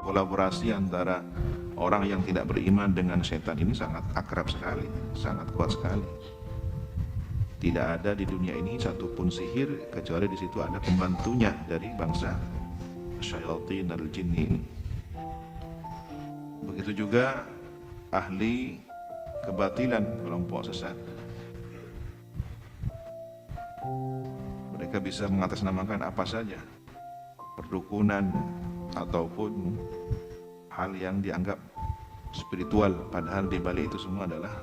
kolaborasi antara orang yang tidak beriman dengan setan ini sangat akrab sekali, sangat kuat sekali. Tidak ada di dunia ini satupun sihir kecuali di situ ada pembantunya dari bangsa syayatin al-jinni ini. Begitu juga ahli kebatilan, kelompok sesat. Mereka bisa mengatasnamakan apa saja, perdukunan ataupun hal yang dianggap spiritual, padahal di balik itu semua adalah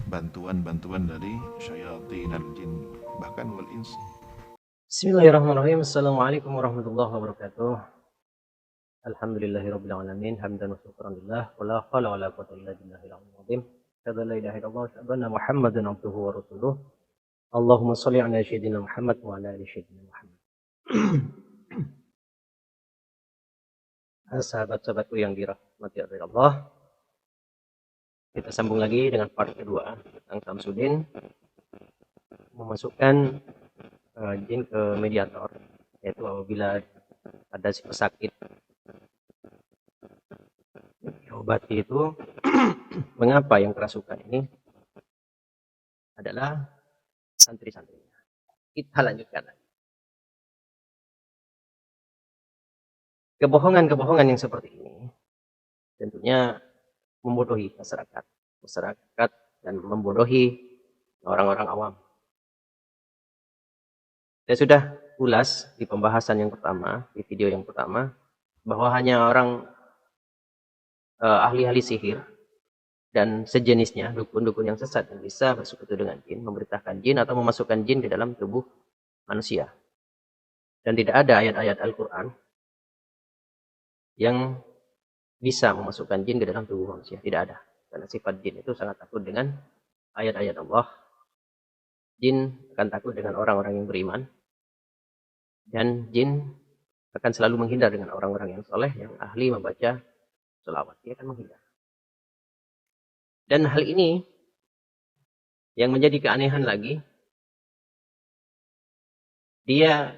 bantuan-bantuan dari syayatin al-jin bahkan wal ins. Bismillahirrahmanirrahim. Assalamualaikum warahmatullahi wabarakatuh. Alhamdulillahirabbil alamin, hamdan wa syukran lillah, wala haula wala quwwata illa billahil aliyyil azim. Syahadu la ilaha illallah wa syahadu anna Muhammadan abduhu wa rasuluh. Allahumma shalli ala sayyidina Muhammad wa ala ali sayyidina Muhammad. Sahabat-sahabatku yang dirahmati Allah, kita sambung lagi dengan part kedua tentang Samsudin memasukkan jin ke mediator, yaitu apabila ada si pesakit diobati itu. Mengapa yang kerasukan ini adalah santri-santrinya? Kita lanjutkan lagi. Kebohongan-kebohongan yang seperti ini tentunya membodohi masyarakat dan membodohi orang-orang awam. Saya sudah ulas di pembahasan yang pertama, di video yang pertama, bahwa hanya orang ahli-ahli sihir dan sejenisnya, dukun-dukun yang sesat yang bisa bersekutu dengan jin, memerintahkan jin atau memasukkan jin ke dalam tubuh manusia. Dan tidak ada ayat-ayat Al-Quran yang bisa memasukkan jin ke dalam tubuh manusia. Tidak ada. Karena sifat jin itu sangat takut dengan ayat-ayat Allah. Jin akan takut dengan orang-orang yang beriman. Dan jin akan selalu menghindar dengan orang-orang yang soleh, yang ahli membaca sholawat. Dia akan menghindar. Dan hal ini yang menjadi keanehan lagi, dia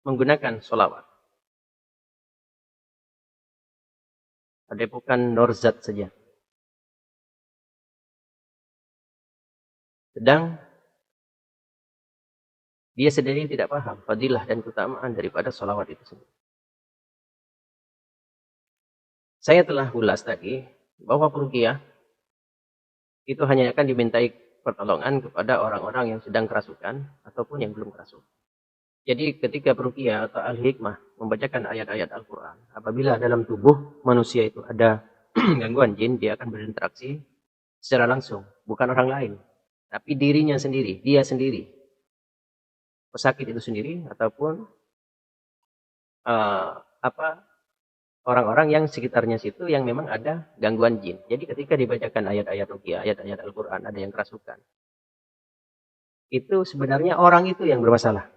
menggunakan sholawat. Ada bukan norzat saja. Sedang dia sendiri tidak paham fadilah dan keutamaan daripada sholawat itu sendiri. Saya telah ulas tadi bahwa ruqyah itu hanya akan dimintai pertolongan kepada orang-orang yang sedang kerasukan ataupun yang belum kerasukan. Jadi ketika ruqyah atau al-hikmah membacakan ayat-ayat Al-Quran, apabila dalam tubuh manusia itu ada gangguan jin, dia akan berinteraksi secara langsung, bukan orang lain, tapi dirinya sendiri, dia sendiri, pesakit itu sendiri ataupun orang-orang yang sekitarnya situ yang memang ada gangguan jin. Jadi ketika dibacakan ayat-ayat ruqyah, ayat-ayat Al-Quran, ada yang kerasukan, itu sebenarnya orang itu yang bermasalah.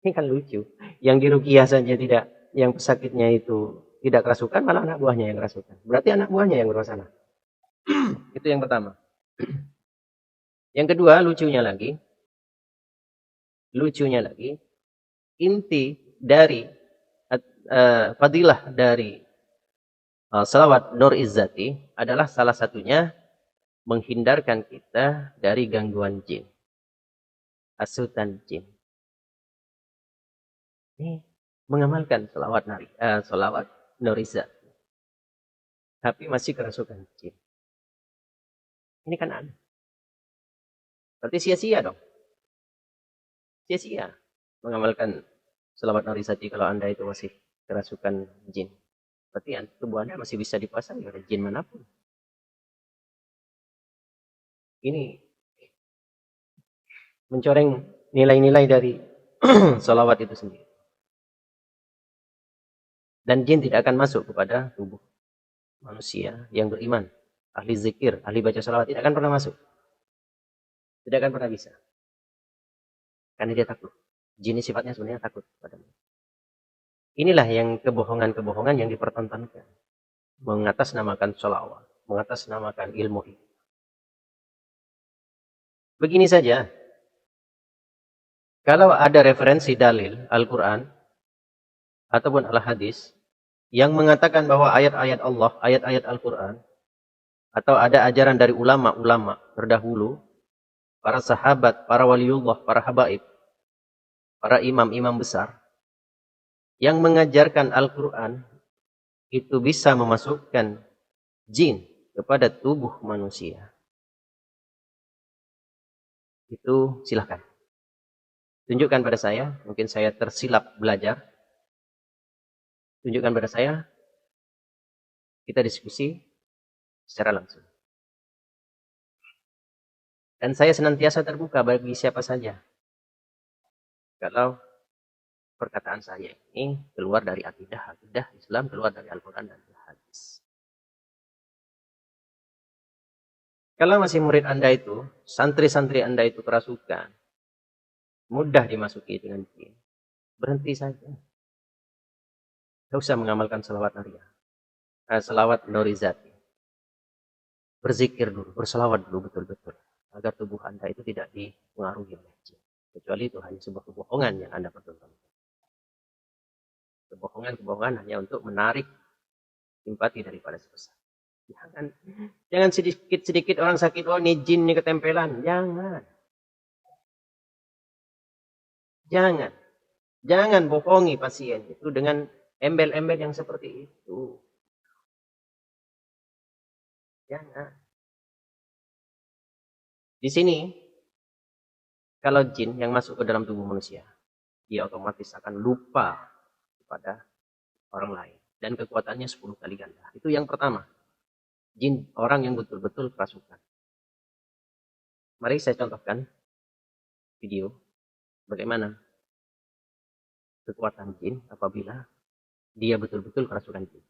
Ini kan lucu. Yang diruqyah saja tidak, yang pesakitnya itu tidak kerasukan, malah anak buahnya yang kerasukan. Berarti anak buahnya yang bermasalah. Itu yang pertama. Yang kedua, lucunya lagi, inti dari fadilah dari salawat Nur Izzati adalah salah satunya menghindarkan kita dari gangguan jin, hasutan jin. Ini mengamalkan salawat Nur Izzati, tapi masih kerasukan jin. Ini kan aneh. Berarti sia-sia dong. Sia-sia mengamalkan salawat Nur Izzati kalau Anda itu masih kerasukan jin. Berarti tubuh Anda masih bisa dikuasai oleh jin manapun. Ini mencoreng nilai-nilai dari salawat itu sendiri. Dan jin tidak akan masuk kepada tubuh manusia yang beriman. Ahli zikir, ahli baca salawat tidak akan pernah masuk. Tidak akan pernah bisa. Karena dia takut. Jin ini sifatnya sebenarnya takut padamu. Inilah yang kebohongan-kebohongan yang dipertontonkan. Mengatasnamakan sholawat. Mengatasnamakan ilmu itu. Begini saja. Kalau ada referensi dalil Al-Quran ataupun Al-Hadis yang mengatakan bahwa ayat-ayat Allah, ayat-ayat Al-Quran, atau ada ajaran dari ulama-ulama terdahulu, para sahabat, para waliullah, para habaib, para imam-imam besar, yang mengajarkan Al-Quran, itu bisa memasukkan jin kepada tubuh manusia. Itu silahkan. Tunjukkan pada saya, mungkin saya tersilap belajar. Tunjukkan pada saya, kita diskusi secara langsung. Dan saya senantiasa terbuka bagi siapa saja. Kalau perkataan saya ini keluar dari akidah Islam, keluar dari Al-Quran dan hadis. Kalau masih murid Anda itu, santri-santri Anda itu kerasukan, mudah dimasuki dengan jin, berhenti saja. Tidak usah mengamalkan selawat Nariyah. Selawat Norizati. Berzikir dulu, berselawat dulu betul-betul. Agar tubuh Anda itu tidak dipengaruhi oleh jin. Kecuali itu hanya sebuah kebohongan yang Anda pertontonkan. Kebohongan hanya untuk menarik simpati daripada sebesar. Jangan sedikit-sedikit orang sakit, oh ini jin, ini ketempelan. Jangan bohongi pasien itu dengan embel-embel yang seperti itu. Jangan. Di sini, kalau jin yang masuk ke dalam tubuh manusia, dia otomatis akan lupa kepada orang lain. Dan kekuatannya 10 kali ganda. Itu yang pertama. Jin, orang yang betul-betul kerasukan. Mari saya contohkan video bagaimana kekuatan jin apabila dia betul-betul kerasukan jin.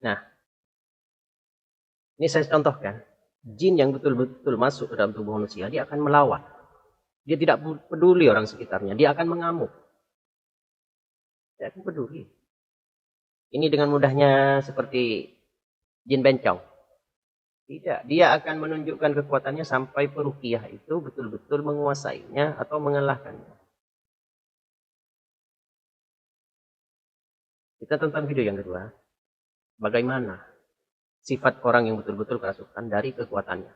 Nah, ini saya contohkan. Jin yang betul-betul masuk ke dalam tubuh manusia, dia akan melawan. Dia tidak peduli orang sekitarnya. Dia akan mengamuk. Dia akan peduli. Ini dengan mudahnya seperti jin bencong. Tidak. Dia akan menunjukkan kekuatannya sampai peruqyah itu betul-betul menguasainya atau mengalahkannya. Kita tonton video yang kedua. Bagaimana sifat orang yang betul-betul kerasukan dari kekuatannya.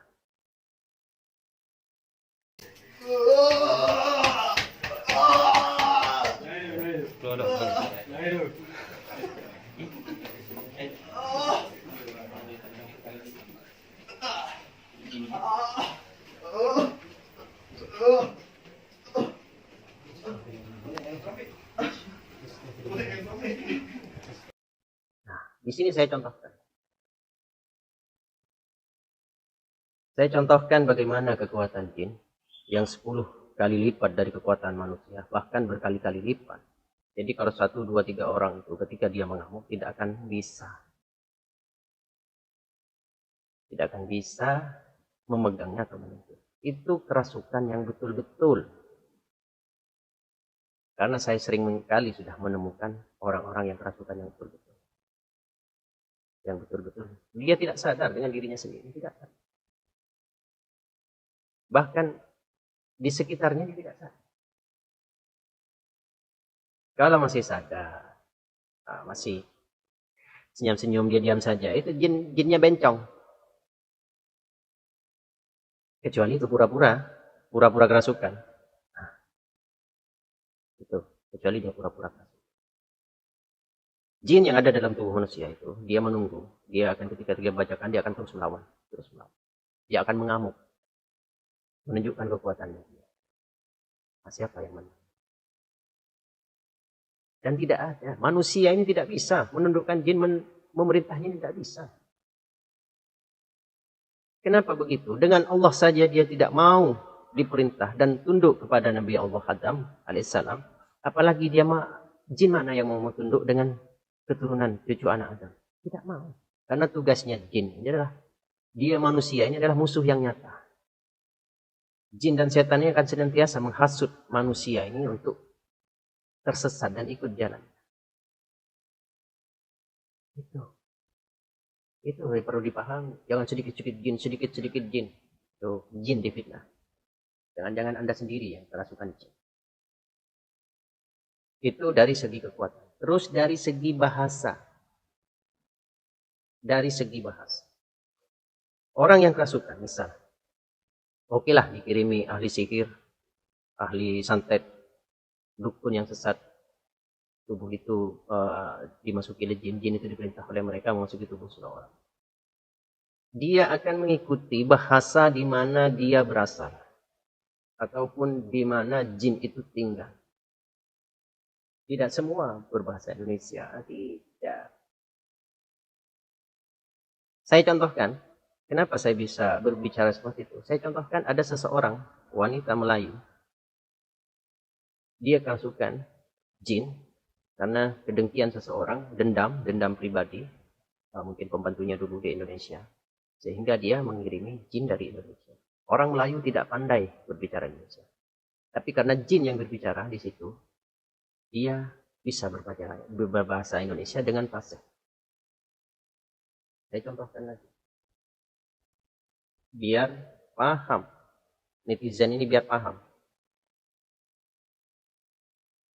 Di sini saya contohkan. Saya contohkan bagaimana kekuatan jin yang 10 kali lipat dari kekuatan manusia, bahkan berkali-kali lipat. Jadi kalau 1, 2, 3 orang itu ketika dia mengamuk tidak akan bisa. Tidak akan bisa memegangnya atau menyentuh. Itu kerasukan yang betul-betul. Karena saya sering kali sudah menemukan orang-orang yang kerasukan yang betul-betul. Yang betul-betul. Dia tidak sadar dengan dirinya sendiri. Tidak sadar. Bahkan di sekitarnya dia tidak sadar. Kalau masih sadar, masih senyum-senyum, dia diam saja. Itu jinnya bencong. Kecuali itu pura-pura kerasukan. Nah, itu, kecuali dia pura-pura kerasukan. Jin yang ada dalam tubuh manusia itu, dia menunggu. Dia akan ketika bacakan, dia akan terus melawan. Dia akan mengamuk. Menunjukkan kekuatannya. Siapa yang menang? Dan tidak ada. Manusia ini tidak bisa menundukkan jin, memerintahnya tidak bisa. Kenapa begitu? Dengan Allah saja dia tidak mau diperintah dan tunduk kepada Nabi Allah Adam alaihissalam. Apalagi dia jin mana yang mau tunduk dengan keturunan cucu anak Adam. Tidak mau. Karena tugasnya jin ini adalah, dia manusia ini adalah musuh yang nyata. Jin dan setan ini akan senantiasa menghasut manusia ini untuk tersesat dan ikut jalan. Itu perlu dipahami. Jangan sedikit-sedikit jin. Tuh, jin difitnah. Jangan-jangan Anda sendiri yang kerasukan jin. Itu dari segi kekuatan. Terus dari segi bahasa. Orang yang kerasukan, misal. Oke lah, dikirimi ahli sihir, ahli santet, dukun yang sesat. Tubuh itu dimasuki oleh jin itu diperintah oleh mereka memasuki tubuh seseorang. Dia akan mengikuti bahasa di mana dia berasal. Ataupun di mana jin itu tinggal. Tidak semua berbahasa Indonesia. Tidak. Saya contohkan, kenapa saya bisa berbicara seperti itu. Saya contohkan ada seseorang, wanita Melayu. Dia kerasukan jin, karena kedengkian seseorang, dendam pribadi, mungkin pembantunya dulu di Indonesia. Sehingga dia mengirimi jin dari Indonesia. Orang Melayu tidak pandai berbicara Indonesia. Tapi karena jin yang berbicara di situ, dia bisa berbahasa Indonesia dengan fasih. Saya contohkan lagi. Biar paham. Netizen ini biar paham.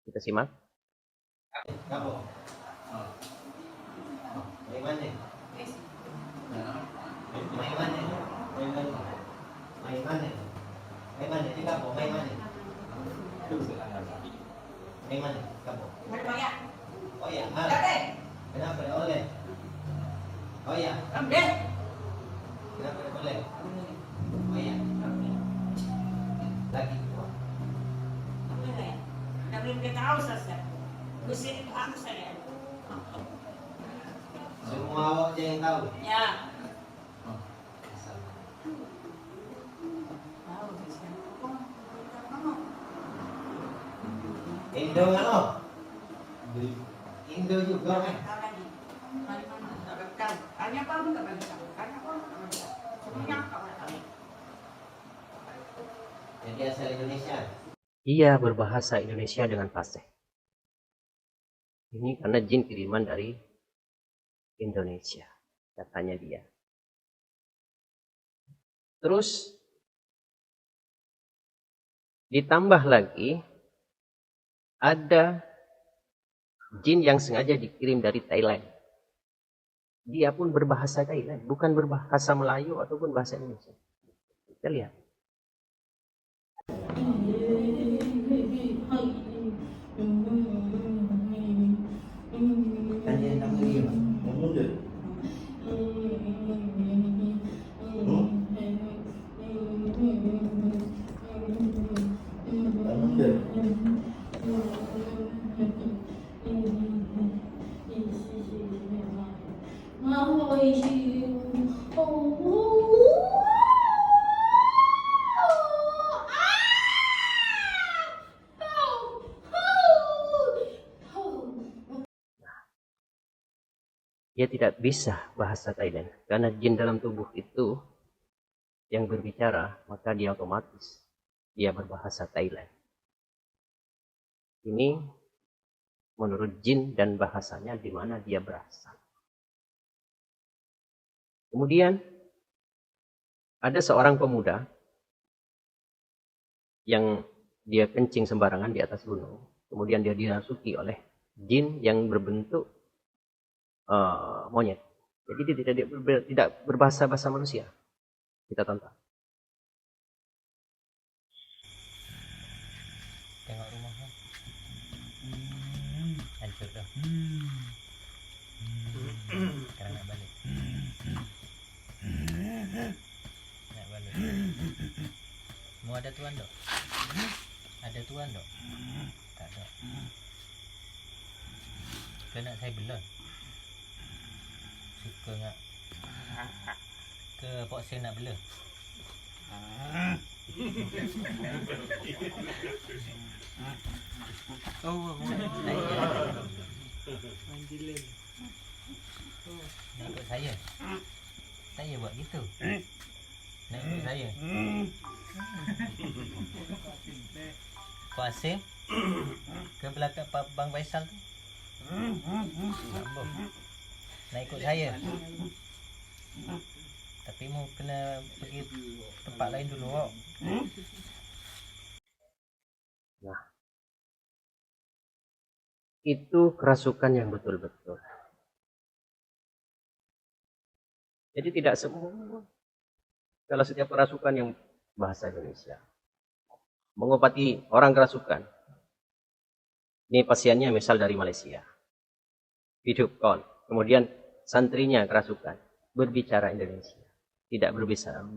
Kita simak. Kamu. Bagaimana? Bagaimana? Juga kamu bagaimana? Bagaimana kamu? Oh ya, kenapa oleh? Oh ya, kenapa boleh? Oh ya, lagi. Semua awak je yang tahu. Ya. Indo kan lo? Indo juga kan? Jadi asal Indonesia. Ia berbahasa Indonesia dengan fasih. Ini karena jin kiriman dari Indonesia, katanya dia. Terus ditambah lagi ada jin yang sengaja dikirim dari Thailand. Dia pun berbahasa Thailand, bukan berbahasa Melayu ataupun bahasa Indonesia. Kita lihat. Tanya kamu dia, yang muda. Dia tidak bisa bahasa Thailand. Karena jin dalam tubuh itu yang berbicara, maka dia otomatis dia berbahasa Thailand. Ini menurut jin dan bahasanya di mana dia berasal. Kemudian ada seorang pemuda yang dia kencing sembarangan di atas gunung. Kemudian dia dirasuki oleh jin yang berbentuk monyet. Jadi dia tidak berbahasa manusia. Kita tonton. Tengok rumahnya. Hancur dah. Sekarang nak balik. Nak balik. Mau ada tuan dok? Ada tuan dok? Tak ada. Ke nak saya belah? Suka nak? Ke pok saya nak belah? Oh, mau naik. ikut saya. Saya buat gitu. Nak ikut saya. Kuasa ke belakang Bang Faisal tu. Sambung. Nak ikut saya. Tapi mau kena pergi tempat lain dulu. Nah, itu kerasukan yang betul-betul. Jadi tidak semua. Kalau setiap kerasukan yang bahasa Indonesia mengobati orang kerasukan. Ini pasiennya misal dari Malaysia. Video call. Kemudian santrinya kerasukan. Berbicara Indonesia. Tidak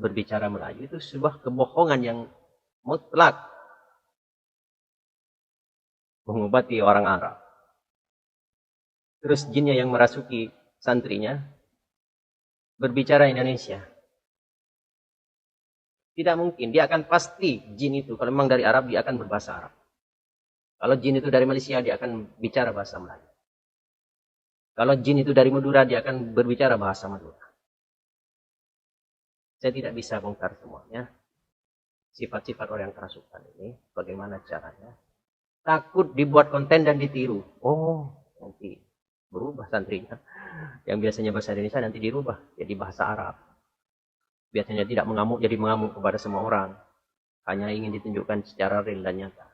berbicara Melayu. Itu sebuah kebohongan yang mutlak. Mengobati orang Arab. Terus jinnya yang merasuki santrinya. Berbicara Indonesia. Tidak mungkin. Dia akan pasti jin itu. Kalau memang dari Arab, dia akan berbahasa Arab. Kalau jin itu dari Malaysia, dia akan bicara bahasa Melayu. Kalau jin itu dari Madura, dia akan berbicara bahasa Madura. Saya tidak bisa bongkar semuanya. Sifat-sifat orang yang kerasukan ini. Bagaimana caranya. Takut dibuat konten dan ditiru. Oh, nanti berubah santrinya. Yang biasanya bahasa Indonesia nanti dirubah jadi bahasa Arab. Biasanya tidak mengamuk jadi mengamuk kepada semua orang. Hanya ingin ditunjukkan secara real dan nyata.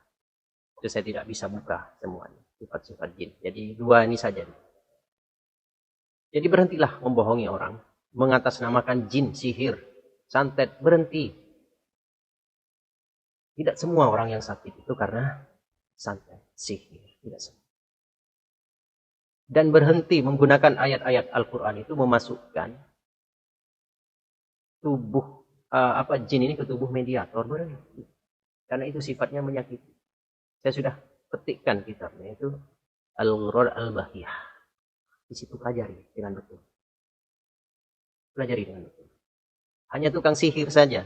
Itu saya tidak bisa buka semuanya. Sifat-sifat jin. Jadi dua ini saja. Jadi berhentilah membohongi orang. Mengatasnamakan jin, sihir, santet. Berhenti. Tidak semua orang yang sakit itu karena santet, sihir. Tidak semua. Dan berhenti menggunakan ayat-ayat Al-Quran itu memasukkan tubuh jin ini ke tubuh mediator. Berhenti. Karena itu sifatnya menyakiti. Saya sudah petikkan kitabnya itu Al-Ghurar Al-Bahiyah. Di situ pelajari dengan betul. Pelajari dengan betul. Hanya tukang sihir saja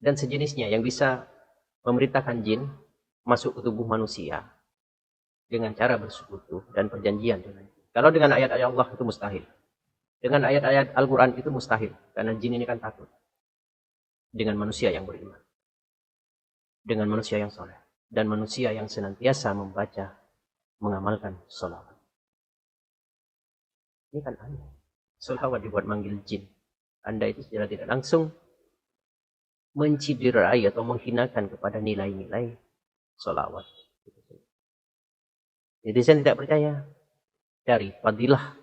dan sejenisnya yang bisa memerintahkan jin masuk ke tubuh manusia dengan cara bersekutu dan perjanjian dengan. Kalau dengan ayat-ayat Allah itu mustahil. Dengan ayat-ayat Al-Quran itu mustahil. Karena jin ini kan takut. Dengan manusia yang beriman. Dengan manusia yang soleh. Dan manusia yang senantiasa membaca, mengamalkan sholawat. Ini kan aneh. Sholawat dibuat manggil jin. Anda itu secara tidak langsung menciderai atau menghinakan kepada nilai-nilai sholawat. Jadi saya tidak percaya. Dari fadilah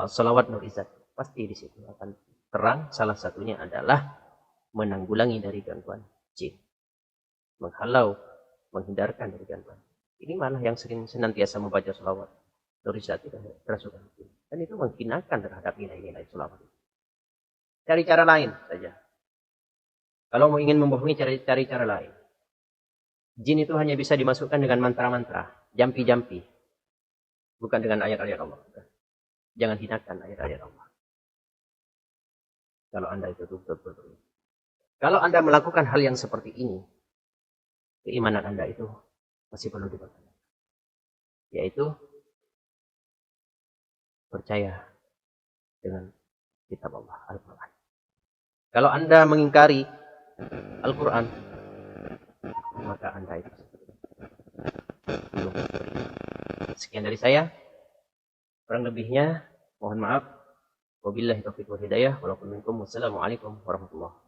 salawat Nur Izzat. Pasti di situ akan terang. Salah satunya adalah menanggulangi dari gangguan jin. Menghalau, menghindarkan dari gangguan. Ini malah yang sering senantiasa membaca salawat Nur Izzat itu kerasukan jin. Dan itu menghinakan terhadap nilai-nilai salawat. Cari cara lain saja. Kalau mau ingin membohongi, cari cara lain. Jin itu hanya bisa dimasukkan dengan mantra-mantra. Jampi-jampi. Bukan dengan ayat-ayat Allah. Jangan hinakan ayat-ayat Allah. Kalau Anda itu betul-betul. Kalau Anda melakukan hal yang seperti ini, keimanan Anda itu masih perlu dipertanyakan. Yaitu percaya dengan kitab Allah, Al-Quran. Kalau Anda mengingkari Al-Quran, maka Anda itu belum beriman. Sekian dari saya. Kurang lebihnya, mohon maaf. Wabillahi taufiq wal hidayah. Walaupun minkum. Wassalamualaikum warahmatullahi wabarakatuh.